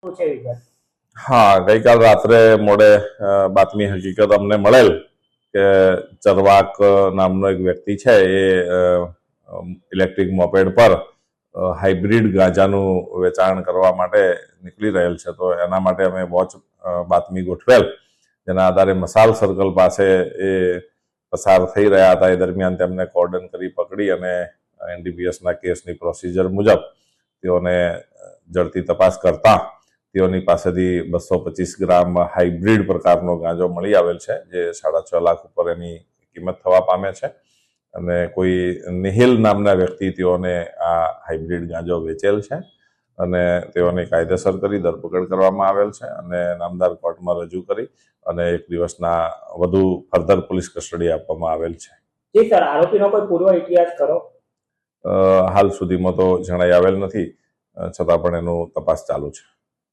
શું છે વિગત? હા, ગઈકાલ રાત્રે મોડે બાતમી હકીકત અમને મળેલ કે ચરવાક નામનો એક વ્યક્તિ છે એ ઇલેક્ટ્રિક મોપેડ પર હાઇબ્રિડ ગાંજાનું વેચાણ કરવા માટે નીકળી રહેલ છે. તો એના માટે અમે વોચ બાતમી ગોઠવેલ, જેના આધારે મસાલ સર્કલ પાસે એ પસાર થઈ રહ્યા હતા. એ દરમિયાન તેમને કોર્ડન કરી પકડી અને એનડીપીએસના કેસની પ્રોસિજર મુજબ તેઓને ઝડપી તપાસ કરતા તેઓની પાસેથી 225 ગ્રામ હાઇબ્રિડ પ્રકારનો ગાંજો મળી આવેલ છે, જે 6.5 લાખ ઉપર એની કિંમત થવા પામે છે. અને કોઈ નિહિલ નામના વ્યક્તિ તેઓને આ હાઇબ્રિડ ગાંજો વેચેલ છે અને તેઓને કાયદેસર કરી ધરપકડ કરવામાં આવેલ છે અને નામદાર કોર્ટમાં રજૂ કરી અને 1 દિવસના વધુ ફર્ધર પોલીસ કસ્ટડી આપવામાં આવેલ છે. જી સર, આરોપીનો કોઈ પૂર્વ ઇતિહાસ ખરો? હાલ સુધીમાં તો જણાઈ આવેલ નથી, છતાં પણ એનું તપાસ ચાલુ છે.